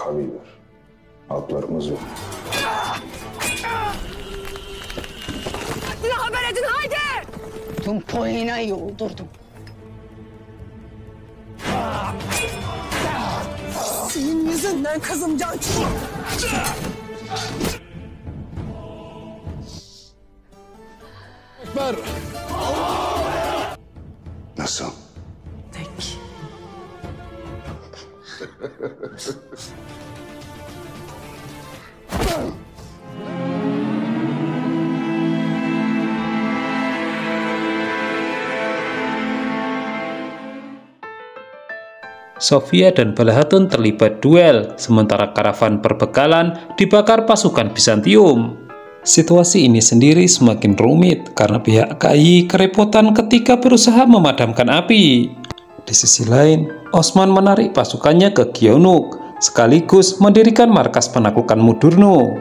Kabiler. Haklarımız yok. Haddini haber edin haydi! Tüm Polina'yı öldürdüm. Senin yüzünden kızım can çıktı. Ekber! Nasıl? Tek. Sofia dan Balahatun terlibat duel, sementara karavan perbekalan dibakar pasukan Bizantium. Situasi ini sendiri semakin rumit karena pihak KAI kerepotan ketika berusaha memadamkan api. Di sisi lain, Osman menarik pasukannya ke Gyeonuk, sekaligus mendirikan markas penaklukan Mudurnu.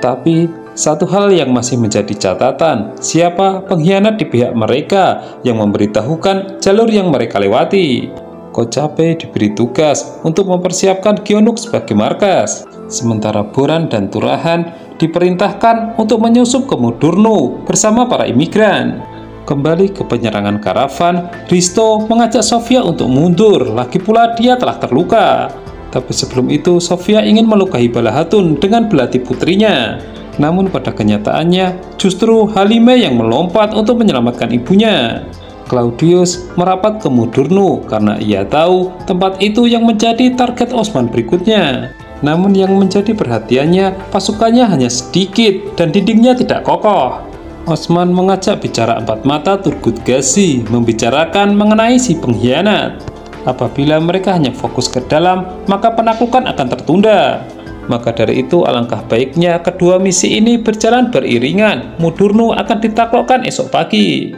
Tapi, satu hal yang masih menjadi catatan, siapa pengkhianat di pihak mereka yang memberitahukan jalur yang mereka lewati. Kocape diberi tugas untuk mempersiapkan Gyeonuk sebagai markas, sementara Boran dan Turahan diperintahkan untuk menyusup ke Mudurnu bersama para imigran. Kembali ke penyerangan karavan, Risto mengajak Sofia untuk mundur, lagi pula dia telah terluka. Tapi sebelum itu, Sofia ingin melukai Balahatun dengan belati putrinya. Namun pada kenyataannya, justru Halime yang melompat untuk menyelamatkan ibunya. Claudius merapat ke Mudurnu karena ia tahu tempat itu yang menjadi target Osman berikutnya. Namun yang menjadi perhatiannya, pasukannya hanya sedikit dan dindingnya tidak kokoh. Osman mengajak bicara empat mata Turgut Gazi membicarakan mengenai si pengkhianat. Apabila mereka hanya fokus ke dalam, maka penaklukan akan tertunda. Maka dari itu alangkah baiknya kedua misi ini berjalan beriringan. Mudurnu akan ditaklukkan esok pagi.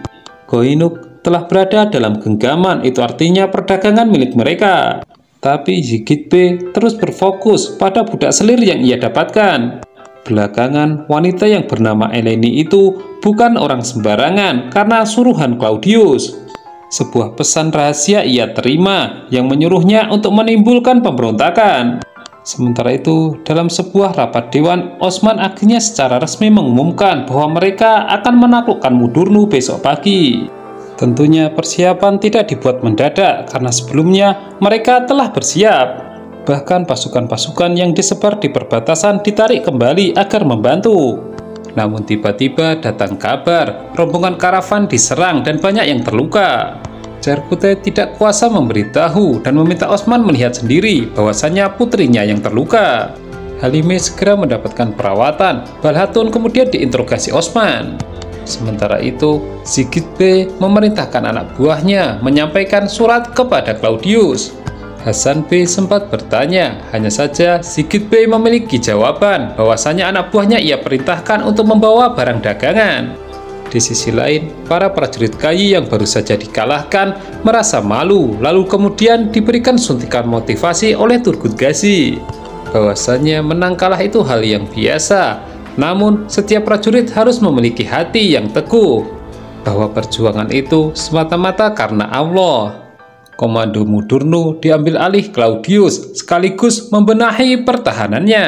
Koinuk telah berada dalam genggaman, itu artinya perdagangan milik mereka. Tapi Zigitbe terus berfokus pada budak selir yang ia dapatkan. Belakangan, wanita yang bernama Eleni itu bukan orang sembarangan karena suruhan Claudius. Sebuah pesan rahasia ia terima yang menyuruhnya untuk menimbulkan pemberontakan. Sementara itu, dalam sebuah rapat dewan, Osman akhirnya secara resmi mengumumkan bahwa mereka akan menaklukkan Mudurnu besok pagi. Tentunya persiapan tidak dibuat mendadak karena sebelumnya mereka telah bersiap. Bahkan pasukan-pasukan yang disebar di perbatasan ditarik kembali agar membantu. Namun tiba-tiba datang kabar rombongan karavan diserang dan banyak yang terluka. Cerkute tidak kuasa memberitahu dan meminta Osman melihat sendiri bahwasannya putrinya yang terluka. Halime segera mendapatkan perawatan. Balahatun kemudian diinterogasi Osman. Sementara itu, Zigitbe memerintahkan anak buahnya menyampaikan surat kepada Claudius. Hasan B sempat bertanya, hanya saja Zigitbe memiliki jawaban bahwasanya anak buahnya ia perintahkan untuk membawa barang dagangan. Di sisi lain, para prajurit KAI yang baru saja dikalahkan merasa malu, lalu kemudian diberikan suntikan motivasi oleh Turgut Gazi. Bahwasanya menang kalah itu hal yang biasa. Namun, setiap prajurit harus memiliki hati yang teguh, bahwa perjuangan itu semata-mata karena Allah. Komando Mudurnu diambil alih Claudius, sekaligus membenahi pertahanannya.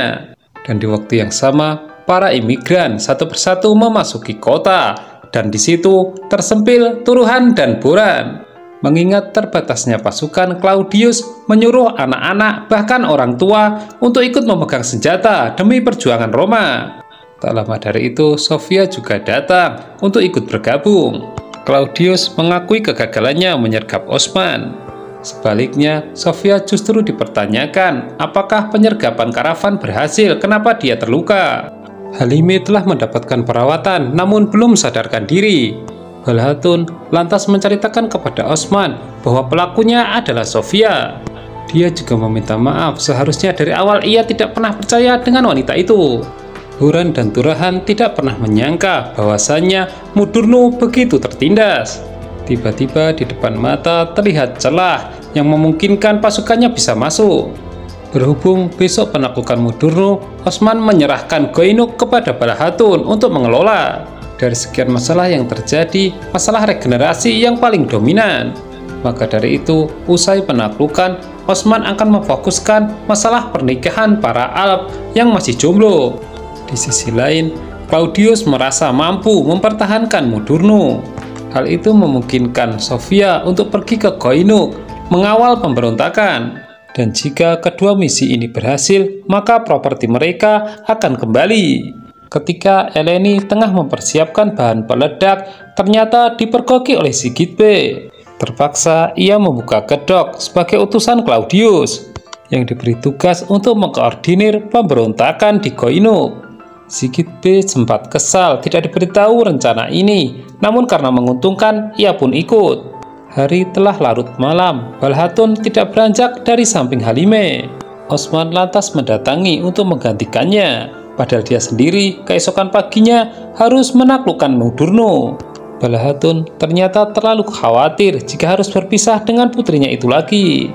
Dan di waktu yang sama, para imigran satu persatu memasuki kota, dan di situ tersempil Turuhan dan Boran. Mengingat terbatasnya pasukan, Claudius menyuruh anak-anak bahkan orang tua untuk ikut memegang senjata demi perjuangan Roma. Tak lama dari itu, Sofia juga datang untuk ikut bergabung. Claudius mengakui kegagalannya menyergap Osman. Sebaliknya, Sofia justru dipertanyakan apakah penyergapan karavan berhasil, kenapa dia terluka. Halime telah mendapatkan perawatan namun belum sadarkan diri. Balahatun lantas menceritakan kepada Osman bahwa pelakunya adalah Sofia. Dia juga meminta maaf, seharusnya dari awal ia tidak pernah percaya dengan wanita itu. Boran dan Turahan tidak pernah menyangka bahwasannya Mudurnu begitu tertindas. Tiba-tiba di depan mata terlihat celah yang memungkinkan pasukannya bisa masuk. Berhubung besok penaklukan Mudurnu, Osman menyerahkan Koinuk kepada Balahatun untuk mengelola. Dari sekian masalah yang terjadi, masalah regenerasi yang paling dominan. Maka dari itu, usai penaklukan, Osman akan memfokuskan masalah pernikahan para Alp yang masih jomblo. Di sisi lain, Claudius merasa mampu mempertahankan Mudurnu. Hal itu memungkinkan Sofia untuk pergi ke Koinuk mengawal pemberontakan. Dan jika kedua misi ini berhasil, maka properti mereka akan kembali. Ketika Eleni tengah mempersiapkan bahan peledak, ternyata dipergoki oleh Sigit B. Terpaksa ia membuka kedok sebagai utusan Claudius yang diberi tugas untuk mengkoordinir pemberontakan di Koinuk. Sigit B sempat kesal tidak diberitahu rencana ini, namun karena menguntungkan, ia pun ikut. Hari telah larut malam, Balhatun tidak beranjak dari samping Halime. Osman lantas mendatangi untuk menggantikannya, padahal dia sendiri keesokan paginya harus menaklukkan Mudurnu. Balhatun ternyata terlalu khawatir jika harus berpisah dengan putrinya itu lagi.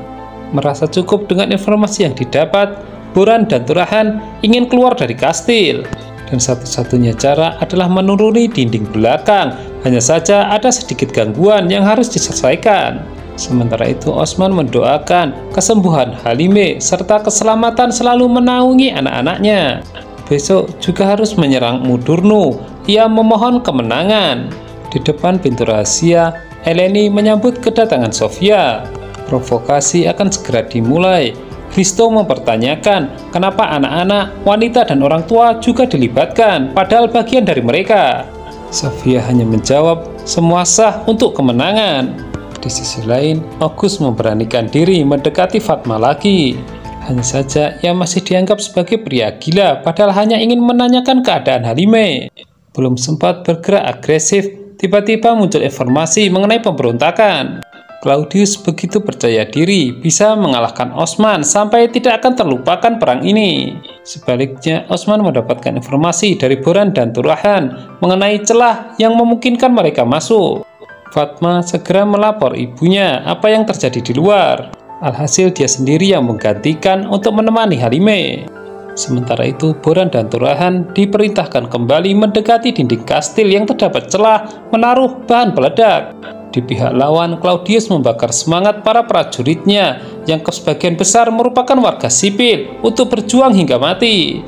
Merasa cukup dengan informasi yang didapat, Boran dan Turahan ingin keluar dari kastil. Dan satu-satunya cara adalah menuruni dinding belakang. Hanya saja ada sedikit gangguan yang harus diselesaikan. Sementara itu Osman mendoakan kesembuhan Halime serta keselamatan selalu menaungi anak-anaknya. Besok juga harus menyerang Mudurnu. Ia memohon kemenangan. Di depan pintu rahasia, Eleni menyambut kedatangan Sofia. Provokasi akan segera dimulai. Hristo mempertanyakan kenapa anak-anak, wanita, dan orang tua juga dilibatkan, padahal bagian dari mereka. Sofia hanya menjawab, semua sah untuk kemenangan. Di sisi lain, August memberanikan diri mendekati Fatma lagi. Hanya saja ia masih dianggap sebagai pria gila, padahal hanya ingin menanyakan keadaan Halime. Belum sempat bergerak agresif, tiba-tiba muncul informasi mengenai pemberontakan. Claudius begitu percaya diri bisa mengalahkan Osman sampai tidak akan terlupakan perang ini. Sebaliknya, Osman mendapatkan informasi dari Boran dan Turahan mengenai celah yang memungkinkan mereka masuk. Fatma segera melapor ibunya apa yang terjadi di luar. Alhasil dia sendiri yang menggantikan untuk menemani Halime. Sementara itu, Boran dan Turahan diperintahkan kembali mendekati dinding kastil yang terdapat celah menaruh bahan peledak. Di pihak lawan, Claudius membakar semangat para prajuritnya yang sebagian besar merupakan warga sipil untuk berjuang hingga mati.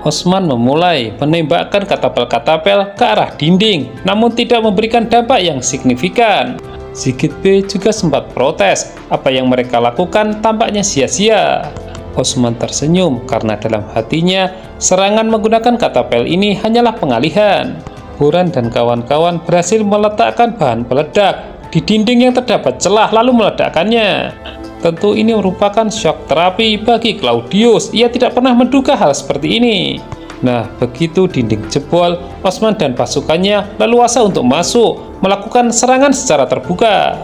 Osman memulai menembakkan katapel-katapel ke arah dinding, namun tidak memberikan dampak yang signifikan. Sigit B juga sempat protes, apa yang mereka lakukan tampaknya sia-sia. Osman tersenyum karena dalam hatinya serangan menggunakan katapel ini hanyalah pengalihan. Boran dan kawan-kawan berhasil meletakkan bahan peledak di dinding yang terdapat celah lalu meledakkannya. Tentu ini merupakan shock terapi bagi Claudius. Ia tidak pernah menduga hal seperti ini. Nah, begitu dinding jebol, Osman dan pasukannya leluasa untuk masuk, melakukan serangan secara terbuka.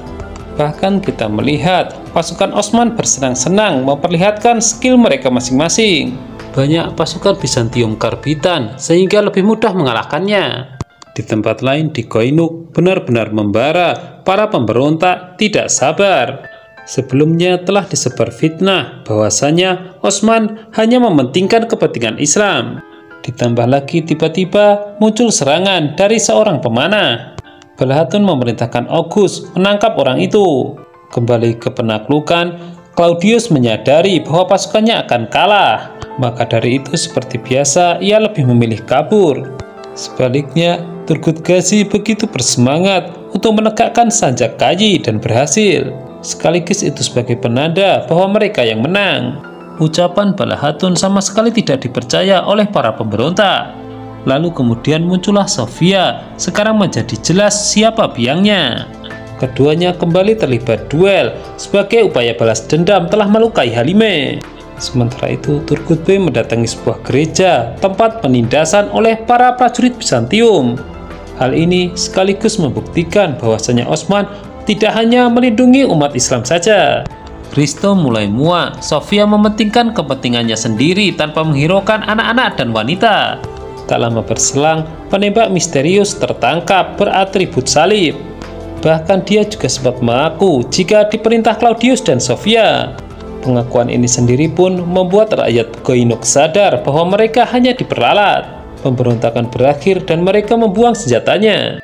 Bahkan kita melihat pasukan Osman bersenang-senang memperlihatkan skill mereka masing-masing. Banyak pasukan Bizantium karbitan sehingga lebih mudah mengalahkannya. Di tempat lain di Koinuk benar-benar membara, para pemberontak tidak sabar. Sebelumnya telah disebar fitnah bahwasanya Osman hanya mementingkan kepentingan Islam. Ditambah lagi tiba-tiba muncul serangan dari seorang pemanah. Balhatun memerintahkan August menangkap orang itu. Kembali ke penaklukan, Claudius menyadari bahwa pasukannya akan kalah. Maka dari itu seperti biasa ia lebih memilih kabur. Sebaliknya, Turgut Gazi begitu bersemangat untuk menegakkan Sanjak Kayi dan berhasil. Sekaligus itu sebagai penanda bahwa mereka yang menang. Ucapan Balhatun sama sekali tidak dipercaya oleh para pemberontak. Lalu kemudian muncullah Sofia, sekarang menjadi jelas siapa biangnya. Keduanya kembali terlibat duel, sebagai upaya balas dendam telah melukai Halime. Sementara itu, Turgut B mendatangi sebuah gereja, tempat penindasan oleh para prajurit Bizantium. Hal ini sekaligus membuktikan bahwasanya Osman tidak hanya melindungi umat Islam saja. Hristo mulai muak, Sofia mementingkan kepentingannya sendiri tanpa menghiraukan anak-anak dan wanita. Tak lama berselang, penembak misterius tertangkap beratribut salib. Bahkan dia juga sempat mengaku jika diperintah Claudius dan Sofia. Pengakuan ini sendiri pun membuat rakyat Koinuk sadar bahwa mereka hanya diperalat. Pemberontakan berakhir dan mereka membuang senjatanya.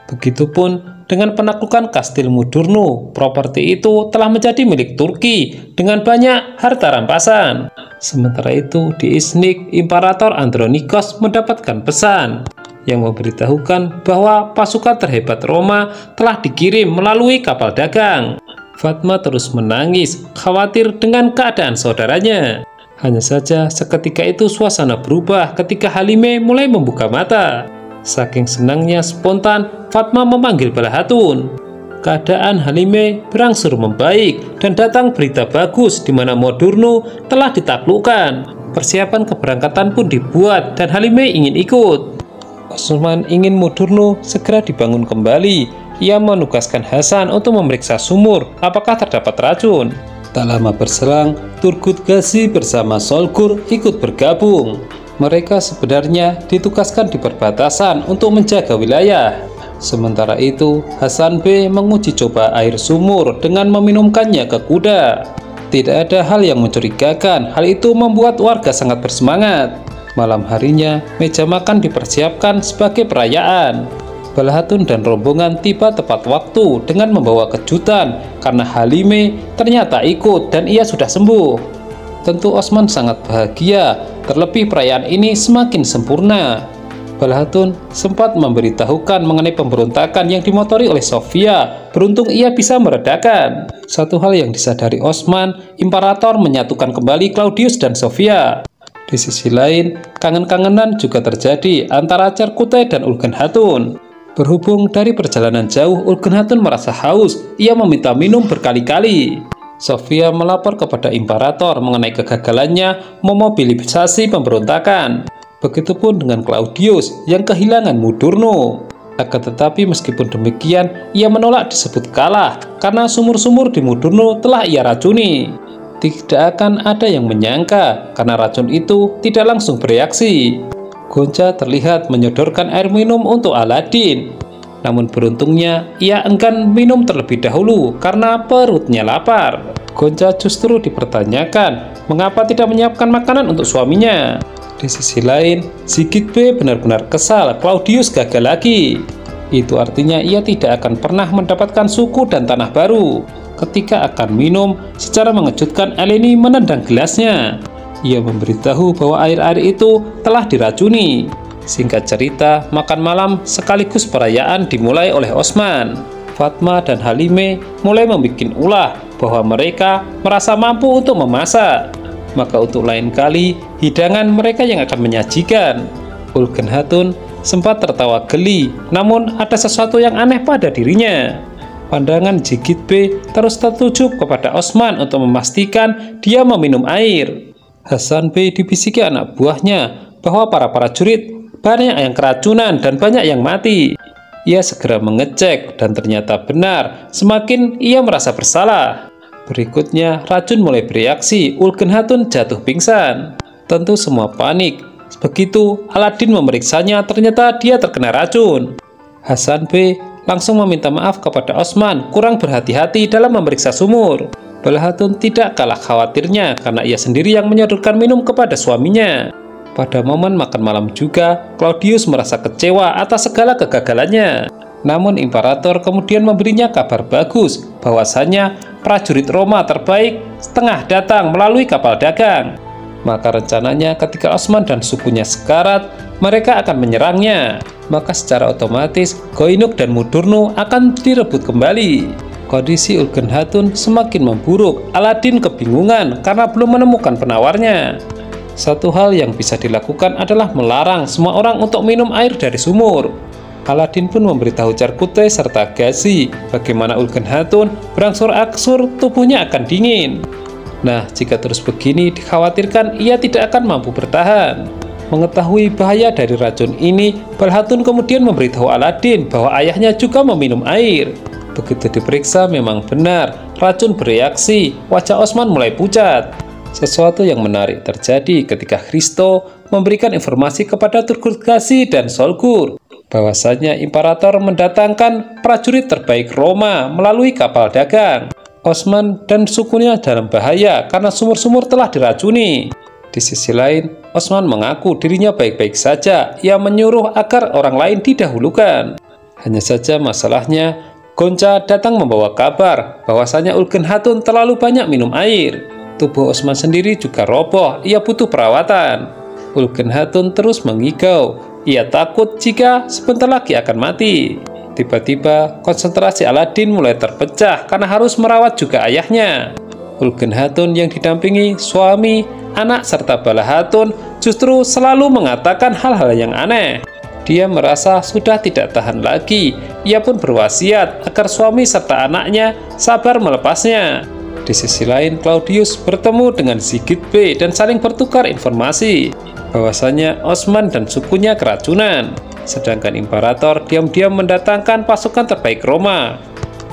Begitupun dengan penaklukan Kastil Mudurnu, properti itu telah menjadi milik Turki dengan banyak harta rampasan. Sementara itu, di Iznik, Imperator Andronikos mendapatkan pesan yang memberitahukan bahwa pasukan terhebat Roma telah dikirim melalui kapal dagang. Fatma terus menangis, khawatir dengan keadaan saudaranya. Hanya saja seketika itu suasana berubah ketika Halime mulai membuka mata. Saking senangnya spontan, Fatma memanggil Balahatun. Keadaan Halime berangsur membaik dan datang berita bagus di mana Mudurnu telah ditaklukkan. Persiapan keberangkatan pun dibuat dan Halime ingin ikut. Osman ingin Mudurnu segera dibangun kembali. Ia menugaskan Hasan untuk memeriksa sumur apakah terdapat racun. Tak lama berselang, Turgut Gazi bersama Solgur ikut bergabung. Mereka sebenarnya ditugaskan di perbatasan untuk menjaga wilayah. Sementara itu, Hasan B menguji coba air sumur dengan meminumkannya ke kuda. Tidak ada hal yang mencurigakan, hal itu membuat warga sangat bersemangat. Malam harinya, meja makan dipersiapkan sebagai perayaan. Balahatun dan rombongan tiba tepat waktu dengan membawa kejutan karena Halime ternyata ikut dan ia sudah sembuh. Tentu Osman sangat bahagia, terlebih perayaan ini semakin sempurna. Balahatun sempat memberitahukan mengenai pemberontakan yang dimotori oleh Sofia. Beruntung ia bisa meredakan. Satu hal yang disadari Osman, Imperator menyatukan kembali Claudius dan Sofia. Di sisi lain, kangen-kangenan juga terjadi antara Cerkute dan Ulgenhatun. Berhubung dari perjalanan jauh, Ulgenhatun merasa haus. Ia meminta minum berkali-kali. Sofia melapor kepada Imperator mengenai kegagalannya memobilisasi pemberontakan. Begitupun dengan Claudius yang kehilangan Mudurnu. Akan tetapi meskipun demikian, ia menolak disebut kalah karena sumur-sumur di Mudurnu telah ia racuni. Tidak akan ada yang menyangka karena racun itu tidak langsung bereaksi. Gonca terlihat menyodorkan air minum untuk Aladin. Namun beruntungnya ia enggan minum terlebih dahulu karena perutnya lapar. Gonca justru dipertanyakan mengapa tidak menyiapkan makanan untuk suaminya. Di sisi lain, Sigit B benar-benar kesal Claudius gagal lagi. Itu artinya ia tidak akan pernah mendapatkan suku dan tanah baru. Ketika akan minum, secara mengejutkan Eleni menendang gelasnya. Ia memberitahu bahwa air-air itu telah diracuni. Singkat cerita, makan malam sekaligus perayaan dimulai oleh Osman. Fatma dan Halime mulai membuat ulah bahwa mereka merasa mampu untuk memasak. Maka untuk lain kali, hidangan mereka yang akan menyajikan. Ulgenhatun sempat tertawa geli, namun ada sesuatu yang aneh pada dirinya. Pandangan Sigit B terus tertuju kepada Osman untuk memastikan dia meminum air. Hasan B dibisiki anak buahnya bahwa para prajurit banyak yang keracunan dan banyak yang mati. Ia segera mengecek dan ternyata benar. Semakin ia merasa bersalah. Berikutnya racun mulai bereaksi. Ulgenhatun jatuh pingsan. Tentu semua panik. Begitu Aladin memeriksanya, ternyata dia terkena racun. Hasan B langsung meminta maaf kepada Osman kurang berhati-hati dalam memeriksa sumur. Balahatun tidak kalah khawatirnya karena ia sendiri yang menyodorkan minum kepada suaminya. Pada momen makan malam juga, Claudius merasa kecewa atas segala kegagalannya. Namun Imperator kemudian memberinya kabar bagus bahwasanya prajurit Roma terbaik setengah datang melalui kapal dagang. Maka rencananya ketika Osman dan sukunya sekarat, mereka akan menyerangnya. Maka secara otomatis Koinuk dan Mudurnu akan direbut kembali. Kondisi Ulgenhatun semakin memburuk. Aladin kebingungan karena belum menemukan penawarnya. Satu hal yang bisa dilakukan adalah melarang semua orang untuk minum air dari sumur. Aladin pun memberitahu Cerkute serta Gazi bagaimana Ulgenhatun berangsur-angsur tubuhnya akan dingin. Nah, jika terus begini dikhawatirkan ia tidak akan mampu bertahan. Mengetahui bahaya dari racun ini, Balahatun kemudian memberitahu Aladin bahwa ayahnya juga meminum air. Begitu diperiksa memang benar, racun bereaksi, wajah Osman mulai pucat. Sesuatu yang menarik terjadi ketika Hristo memberikan informasi kepada Turgut Gazi dan Solgur bahwasanya Imperator mendatangkan prajurit terbaik Roma melalui kapal dagang. Osman dan sukunya dalam bahaya karena sumur-sumur telah diracuni. Di sisi lain, Osman mengaku dirinya baik-baik saja. Ia menyuruh agar orang lain didahulukan. Hanya saja masalahnya, Gonca datang membawa kabar bahwasanya Ulgen Hatun terlalu banyak minum air. Tubuh Osman sendiri juga roboh, ia butuh perawatan. Ulgen Hatun terus mengigau, ia takut jika sebentar lagi akan mati. Tiba-tiba konsentrasi Aladin mulai terpecah karena harus merawat juga ayahnya. Ulgen Hatun yang didampingi suami, anak serta Bala Hatun justru selalu mengatakan hal-hal yang aneh. Dia merasa sudah tidak tahan lagi. Ia pun berwasiat agar suami serta anaknya sabar melepasnya. Di sisi lain, Claudius bertemu dengan Sigit B dan saling bertukar informasi bahwasanya Osman dan sukunya keracunan. Sedangkan Imperator diam-diam mendatangkan pasukan terbaik Roma.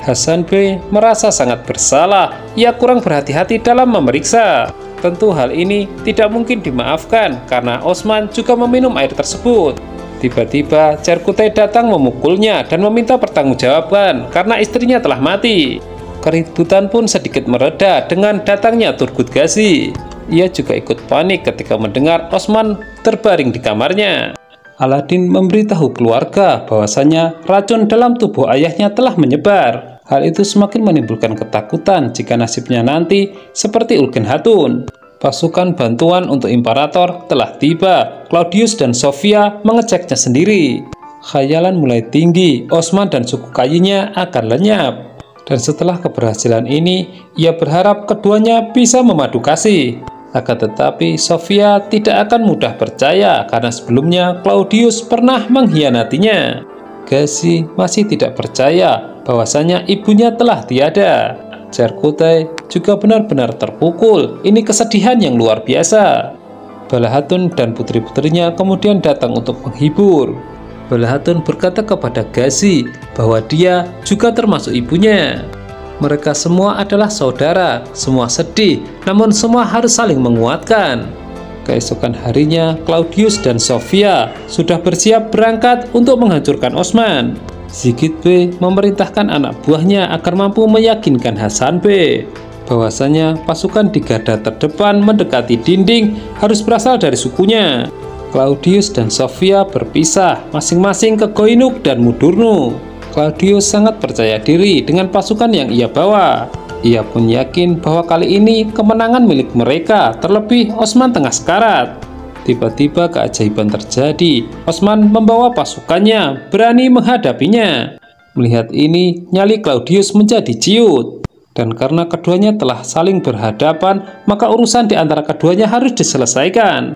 Hasan B merasa sangat bersalah. Ia kurang berhati-hati dalam memeriksa. Tentu hal ini tidak mungkin dimaafkan karena Osman juga meminum air tersebut. Tiba-tiba Cerkutai datang memukulnya dan meminta pertanggungjawaban karena istrinya telah mati. Keributan pun sedikit mereda dengan datangnya Turgut Gazi. Ia juga ikut panik ketika mendengar Osman terbaring di kamarnya. Aladin memberitahu keluarga bahwasanya racun dalam tubuh ayahnya telah menyebar. Hal itu semakin menimbulkan ketakutan jika nasibnya nanti seperti Ulgen Hatun. Pasukan bantuan untuk Imperator telah tiba. Claudius dan Sofia mengeceknya sendiri. Khayalan mulai tinggi, Osman dan suku Kayinya akan lenyap. Dan setelah keberhasilan ini, ia berharap keduanya bisa memadu kasih. Akan tetapi, Sofia tidak akan mudah percaya karena sebelumnya Claudius pernah mengkhianatinya. Gazi masih tidak percaya bahwasanya ibunya telah tiada. Cerkutai juga benar-benar terpukul. Ini kesedihan yang luar biasa. Bala Hatun dan putri-putrinya kemudian datang untuk menghibur. Bala Hatun berkata kepada Gazi bahwa dia juga termasuk ibunya. Mereka semua adalah saudara, semua sedih, namun semua harus saling menguatkan. Keesokan harinya, Claudius dan Sofia sudah bersiap berangkat untuk menghancurkan Osman. Sigit B memerintahkan anak buahnya agar mampu meyakinkan Hasan B bahwasanya pasukan di garda terdepan mendekati dinding harus berasal dari sukunya. Claudius dan Sofia berpisah masing-masing ke Koinuk dan Mudurnu. Claudius sangat percaya diri dengan pasukan yang ia bawa. Ia pun yakin bahwa kali ini kemenangan milik mereka, terlebih Osman tengah sekarat. Tiba-tiba keajaiban terjadi. Osman membawa pasukannya, berani menghadapinya. Melihat ini, nyali Claudius menjadi ciut. Dan karena keduanya telah saling berhadapan, maka urusan di antara keduanya harus diselesaikan.